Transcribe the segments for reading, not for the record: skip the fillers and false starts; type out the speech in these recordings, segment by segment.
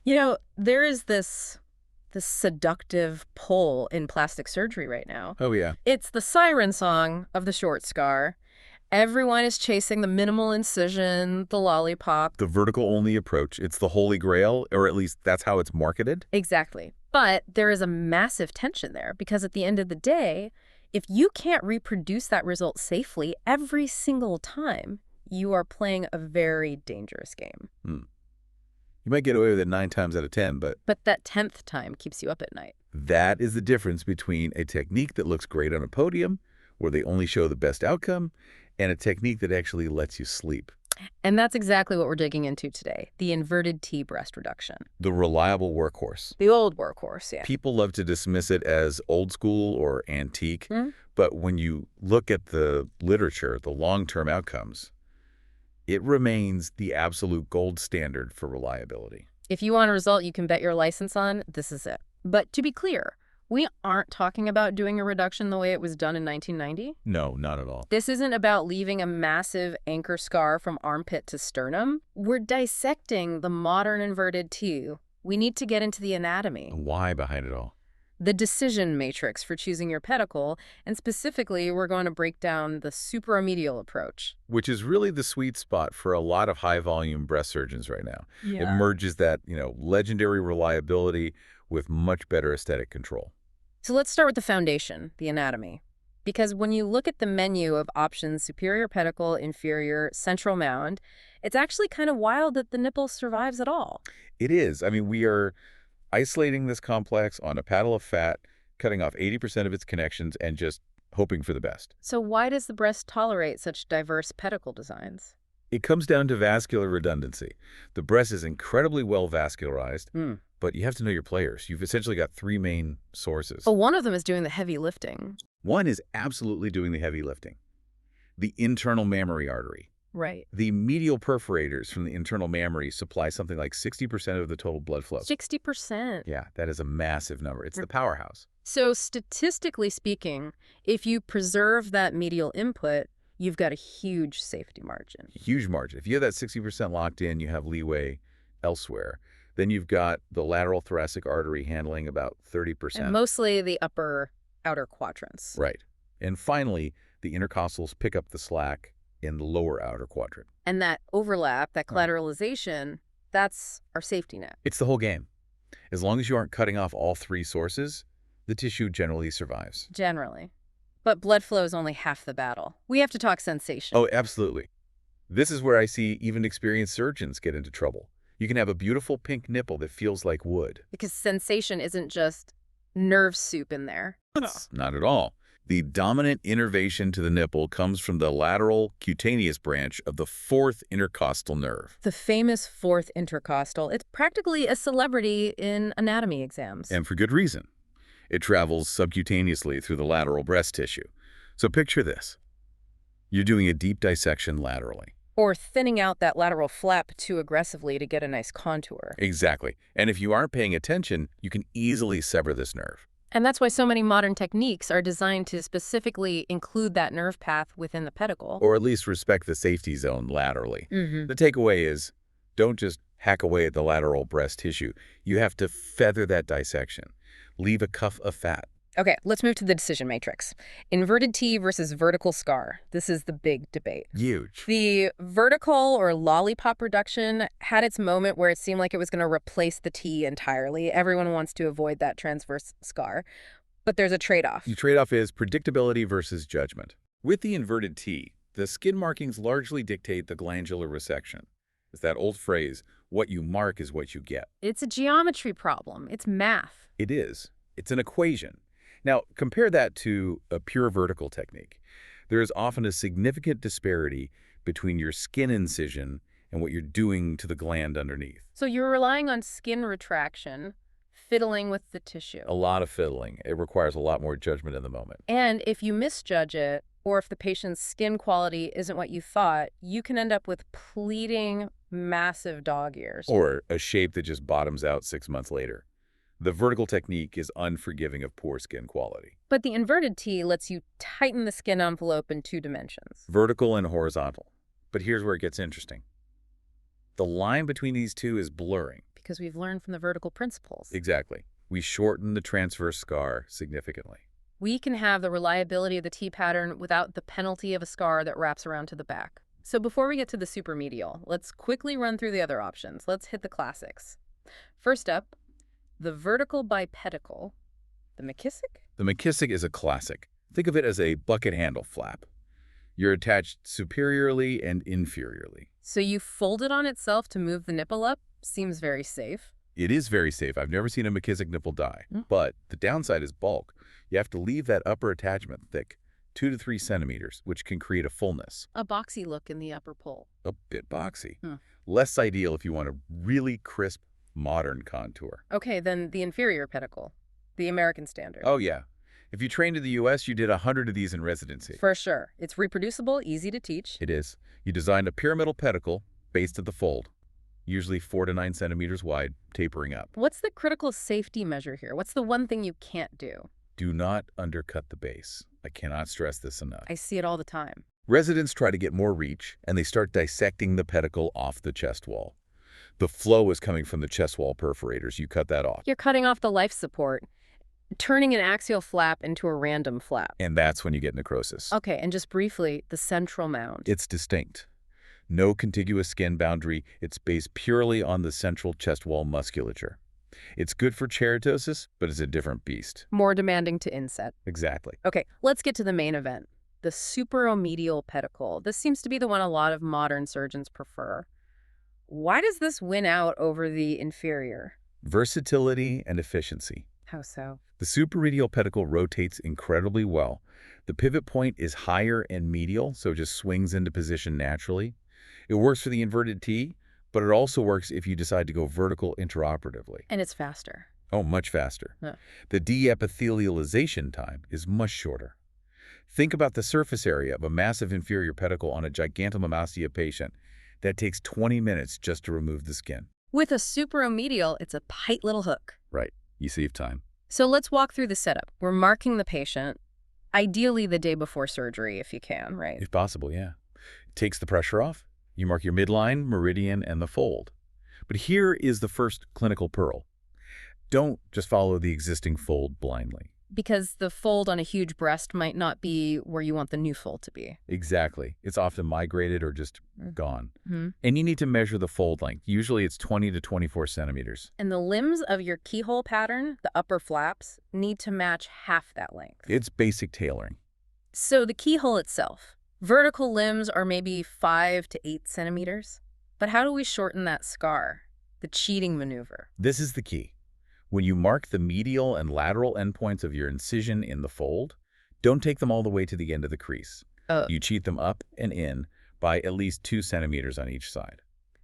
There is this seductive pull in plastic surgery right now. Oh, yeah. It's the siren song of the short scar. Everyone is chasing the minimal incision, the lollipop. The vertical-only approach. It's the holy grail, or at least that's how it's marketed. Exactly. But there is a massive tension there because at the end of the day, if you can't reproduce that result safely every single time, you are playing a very dangerous game. You might get away with it 9 times out of 10, but that 10th time keeps you up at night. that is the difference between a technique that looks great on a podium, where they only show the best outcome, and a technique that actually lets you sleep. And that's exactly what we're digging into today, the inverted T breast reduction. The reliable workhorse. The old workhorse, yeah. People love to dismiss it as old school or antique, but when you look at the literature, the long-term outcomes, it remains the absolute gold standard for reliability. If you want a result you can bet your license on, this is it. But to be clear, we aren't talking about doing a reduction the way it was done in 1990. No, not at all. This isn't about leaving a massive anchor scar from armpit to sternum. We're dissecting the modern inverted T. We need to get into the anatomy. Why behind it all? The decision matrix for choosing your pedicle, and specifically, we're going to break down the superomedial approach. Which is really the sweet spot for a lot of high-volume breast surgeons right now. Yeah. It merges that, legendary reliability with much better aesthetic control. So let's start with the foundation, the anatomy. Because when you look at the menu of options, superior pedicle, inferior, central mound, it's actually kind of wild that the nipple survives at all. It is. I mean, we are isolating this complex on a paddle of fat, cutting off 80% of its connections, and just hoping for the best. So why does the breast tolerate such diverse pedicle designs? It comes down to vascular redundancy. The breast is incredibly well vascularized, but you have to know your players. You've essentially got 3 main sources. But one of them is doing the heavy lifting. One is absolutely doing the heavy lifting. The internal mammary artery. Right. The medial perforators from the internal mammary supply something like 60% of the total blood flow. 60%. Yeah, that is a massive number. It's the powerhouse. So statistically speaking, if you preserve that medial input, you've got a huge safety margin. Huge margin. If you have that 60% locked in, you have leeway elsewhere. Then you've got the lateral thoracic artery handling about 30%. And mostly the upper outer quadrants. Right. And finally, the intercostals pick up the slack in the lower outer quadrant. And that overlap, that collateralization, that's our safety net. It's the whole game. As long as you aren't cutting off all 3 sources, the tissue generally survives. Generally. But blood flow is only half the battle. We have to talk sensation. Oh, absolutely. This is where I see even experienced surgeons get into trouble. You can have a beautiful pink nipple that feels like wood. Because sensation isn't just nerve soup in there. Not at all. The dominant innervation to the nipple comes from the lateral cutaneous branch of the 4th intercostal nerve. The famous 4th intercostal. It's practically a celebrity in anatomy exams. And for good reason. It travels subcutaneously through the lateral breast tissue. So picture this. You're doing a deep dissection laterally. Or thinning out that lateral flap too aggressively to get a nice contour. Exactly. And if you aren't paying attention, you can easily sever this nerve. And that's why so many modern techniques are designed to specifically include that nerve path within the pedicle. Or at least respect the safety zone laterally. The takeaway is, don't just hack away at the lateral breast tissue. You have to feather that dissection. Leave a cuff of fat. Okay, let's move to the decision matrix. Inverted T versus vertical scar. This is the big debate. Huge. The vertical or lollipop reduction had its moment where it seemed like it was going to replace the T entirely. Everyone wants to avoid that transverse scar. But there's a trade-off. The trade-off is predictability versus judgment. With the inverted T, the skin markings largely dictate the glandular resection. It's that old phrase, what you mark is what you get. It's a geometry problem. It's math. It is. It's an equation. Now, compare that to a pure vertical technique. There is often a significant disparity between your skin incision and what you're doing to the gland underneath. So you're relying on skin retraction, fiddling with the tissue. A lot of fiddling. It requires a lot more judgment in the moment. And if you misjudge it, or if the patient's skin quality isn't what you thought, you can end up with pleating, massive dog ears. Or a shape that just bottoms out 6 months later. The vertical technique is unforgiving of poor skin quality. But the inverted T lets you tighten the skin envelope in 2 dimensions. Vertical and horizontal. But here's where it gets interesting. The line between these two is blurring. because we've learned from the vertical principles. Exactly. We shorten the transverse scar significantly. We can have the reliability of the T pattern without the penalty of a scar that wraps around to the back. So before we get to the supermedial, let's quickly run through the other options. Let's hit the classics. First up, the vertical bipedicle. The McKissick? The McKissick is a classic. Think of it as a bucket handle flap. You're attached superiorly and inferiorly. So you fold it on itself to move the nipple up? Seems very safe. It is very safe. I've never seen a McKissick nipple die. But the downside is bulk. You have to leave that upper attachment thick, 2 to 3 centimeters, which can create a fullness. A boxy look in the upper pole. A bit boxy. Less ideal if you want a really crisp, modern contour. Okay, then the inferior pedicle, the American standard. Oh, yeah. If you trained in the U.S., you did 100 of these in residency. For sure. It's reproducible, easy to teach. It is. You designed a pyramidal pedicle based at the fold, usually 4 to 9 centimeters wide, tapering up. What's the critical safety measure here? What's the one thing you can't do? Do not undercut the base. I cannot stress this enough. I see it all the time. Residents try to get more reach, and they start dissecting the pedicle off the chest wall. The flow is coming from the chest wall perforators. You cut that off. You're cutting off the life support, turning an axial flap into a random flap. And that's when you get necrosis. Okay, and just briefly, the central mound. It's distinct. No contiguous skin boundary. It's based purely on the central chest wall musculature. It's good for keratosis, but it's a different beast. More demanding to inset. Exactly. Okay, let's get to the main event. The superomedial pedicle. This seems to be the one a lot of modern surgeons prefer. Why does this win out over the inferior? Versatility and efficiency. How so? The superomedial pedicle rotates incredibly well. The pivot point is higher and medial, so it just swings into position naturally. It works for the inverted T, but it also works if you decide to go vertical intraoperatively. And it's faster. Oh, much faster. Yeah. The de-epithelialization time is much shorter. Think about the surface area of a massive inferior pedicle on a gigantomastia patient. That takes 20 minutes just to remove the skin. With a superomedial, it's a tight little hook. Right. You save time. So let's walk through the setup. We're marking the patient, ideally the day before surgery if you can, right? If possible, yeah. It takes the pressure off. You mark your midline, meridian, and the fold. But here is the first clinical pearl. Don't just follow the existing fold blindly. Because the fold on a huge breast might not be where you want the new fold to be. Exactly. It's often migrated or just gone. Mm-hmm. And you need to measure the fold length. Usually it's 20 to 24 centimeters. And the limbs of your keyhole pattern, the upper flaps, need to match half that length. It's basic tailoring. So the keyhole itself, vertical limbs are maybe 5 to 8 centimeters. But how do we shorten that scar? The cheating maneuver. This is the key. When you mark the medial and lateral endpoints of your incision in the fold, don't take them all the way to the end of the crease. You cheat them up and in by at least 2 centimeters on each side.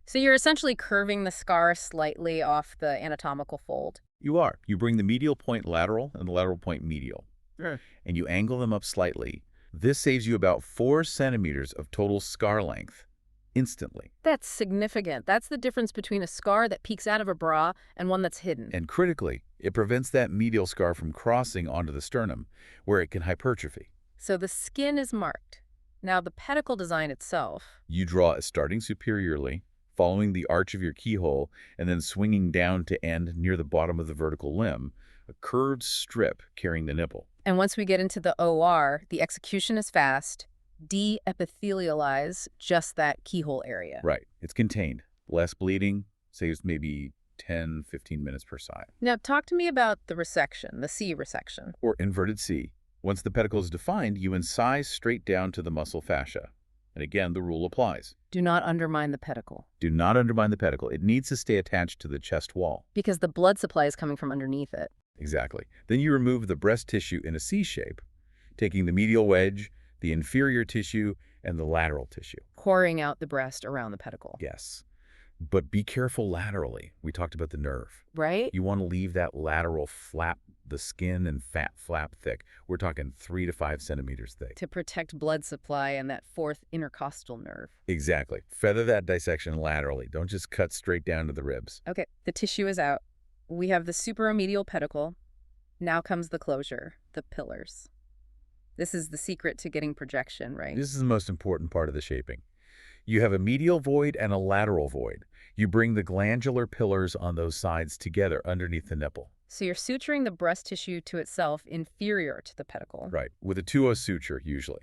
So you're essentially curving the scar slightly off the anatomical fold. You are. You bring the medial point lateral and the lateral point medial. Sure. And you angle them up slightly. This saves you about 4 centimeters of total scar length instantly. That's significant. That's the difference between a scar that peeks out of a bra and one that's hidden. And critically, it prevents that medial scar from crossing onto the sternum, where it can hypertrophy. So the skin is marked. Now the pedicle design itself. You draw starting superiorly, following the arch of your keyhole, and then swinging down to end near the bottom of the vertical limb, a curved strip carrying the nipple. And once we get into the OR, the execution is fast. De-epithelialize just that keyhole area. Right. It's contained. Less bleeding, saves maybe 10, 15 minutes per side. Now talk to me about the resection, the C resection. Or inverted C. Once the pedicle is defined, you incise straight down to the muscle fascia. And again, the rule applies. Do not undermine the pedicle. Do not undermine the pedicle. It needs to stay attached to the chest wall. Because the blood supply is coming from underneath it. Exactly. Then you remove the breast tissue in a C shape, taking the medial wedge, the inferior tissue, and the lateral tissue. Pouring out the breast around the pedicle. Yes. But be careful laterally. We talked about the nerve. Right? You want to leave that lateral flap, the skin and fat flap thick. We're talking 3 to 5 centimeters thick. To protect blood supply and that fourth intercostal nerve. Exactly. Feather that dissection laterally. Don't just cut straight down to the ribs. Okay, the tissue is out. We have the superomedial pedicle. Now comes the closure, the pillars. This is the secret to getting projection, right? This is the most important part of the shaping. You have a medial void and a lateral void. You bring the glandular pillars on those sides together underneath the nipple. So you're suturing the breast tissue to itself inferior to the pedicle. Right, with a 2-0 suture, usually.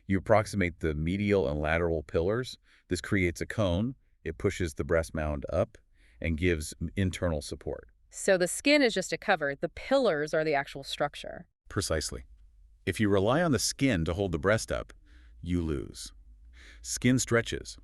You approximate the medial and lateral pillars. This creates a cone. It pushes the breast mound up and gives internal support. So the skin is just a cover. The pillars are the actual structure. Precisely. If you rely on the skin to hold the breast up, you lose. Skin stretches.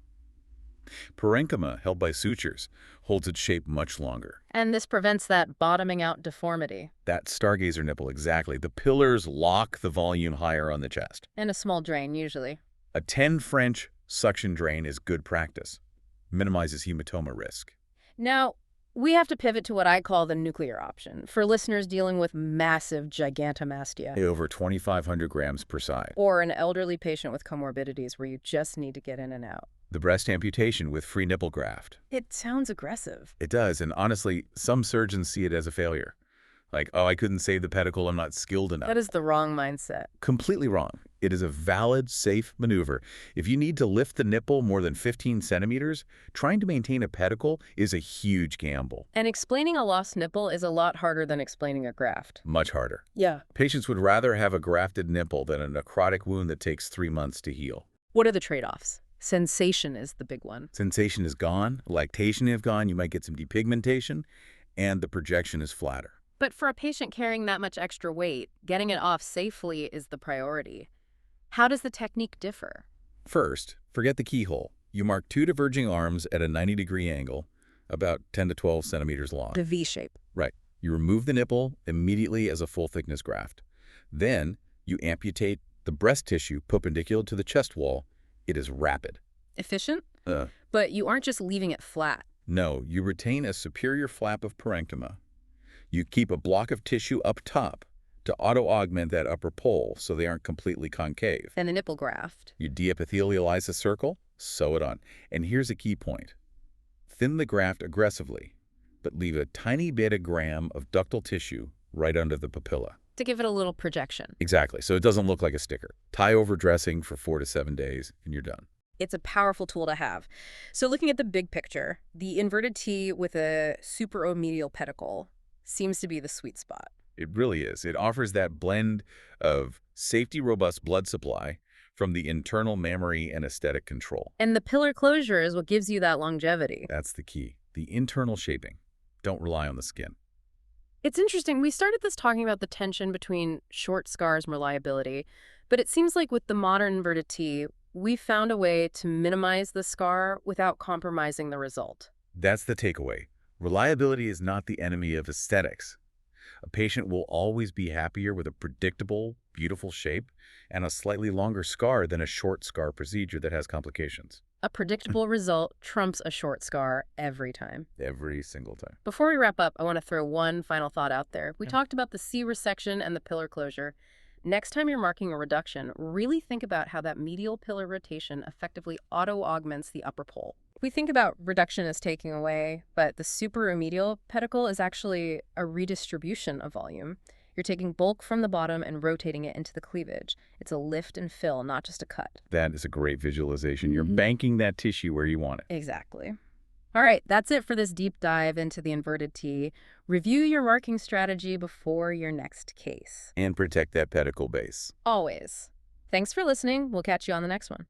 Parenchyma, held by sutures, holds its shape much longer. And this prevents that bottoming out deformity. That stargazer nipple, exactly. The pillars lock the volume higher on the chest. And a small drain, usually. A 10 French suction drain is good practice. Minimizes hematoma risk. Now, we have to pivot to what I call the nuclear option for listeners dealing with massive gigantomastia. Over 2,500 grams per side. Or an elderly patient with comorbidities where you just need to get in and out. The breast amputation with free nipple graft. It sounds aggressive. It does, and honestly, some surgeons see it as a failure. Like, oh, I couldn't save the pedicle, I'm not skilled enough. That is the wrong mindset. Completely wrong. It is a valid, safe maneuver. If you need to lift the nipple more than 15 centimeters, trying to maintain a pedicle is a huge gamble. And explaining a lost nipple is a lot harder than explaining a graft. Much harder. Yeah. Patients would rather have a grafted nipple than a necrotic wound that takes 3 months to heal. What are the trade-offs? Sensation is the big one. Sensation is gone, lactation is gone, you might get some depigmentation, and the projection is flatter. But for a patient carrying that much extra weight, getting it off safely is the priority. How does the technique differ? First, forget the keyhole. You mark 2 diverging arms at a 90-degree angle, about 10 to 12 centimeters long. The V shape. Right. You remove the nipple immediately as a full-thickness graft. Then, you amputate the breast tissue perpendicular to the chest wall. It is rapid. Efficient? But you aren't just leaving it flat. No, you retain a superior flap of parenchyma. You keep a block of tissue up top to auto-augment that upper pole so they aren't completely concave. And the nipple graft. You deepithelialize the circle, sew it on. And here's a key point. Thin the graft aggressively, but leave a tiny beta-gram of ductal tissue right under the papilla. To give it a little projection. Exactly, so it doesn't look like a sticker. Tie over dressing for 4 to 7 days, and you're done. It's a powerful tool to have. So looking at the big picture, the inverted T with a superomedial pedicle seems to be the sweet spot. It really is. It offers that blend of safety, robust blood supply from the internal mammary and aesthetic control. And the pillar closure is what gives you that longevity. That's the key. The internal shaping. Don't rely on the skin. It's interesting. We started this talking about the tension between short scars and reliability, but it seems like with the modern inverted T, we found a way to minimize the scar without compromising the result. That's the takeaway. Reliability is not the enemy of aesthetics. A patient will always be happier with a predictable, beautiful shape and a slightly longer scar than a short scar procedure that has complications. A predictable result trumps a short scar every time. Every single time. Before we wrap up, I want to throw one final thought out there. We talked about the C resection and the pillar closure. Next time you're marking a reduction, really think about how that medial pillar rotation effectively auto-augments the upper pole. We think about reduction as taking away, but the superomedial pedicle is actually a redistribution of volume. You're taking bulk from the bottom and rotating it into the cleavage. It's a lift and fill, not just a cut. That is a great visualization. You're banking that tissue where you want it. Exactly. All right, that's it for this deep dive into the inverted T. Review your marking strategy before your next case. And protect that pedicle base. Always. Thanks for listening. We'll catch you on the next one.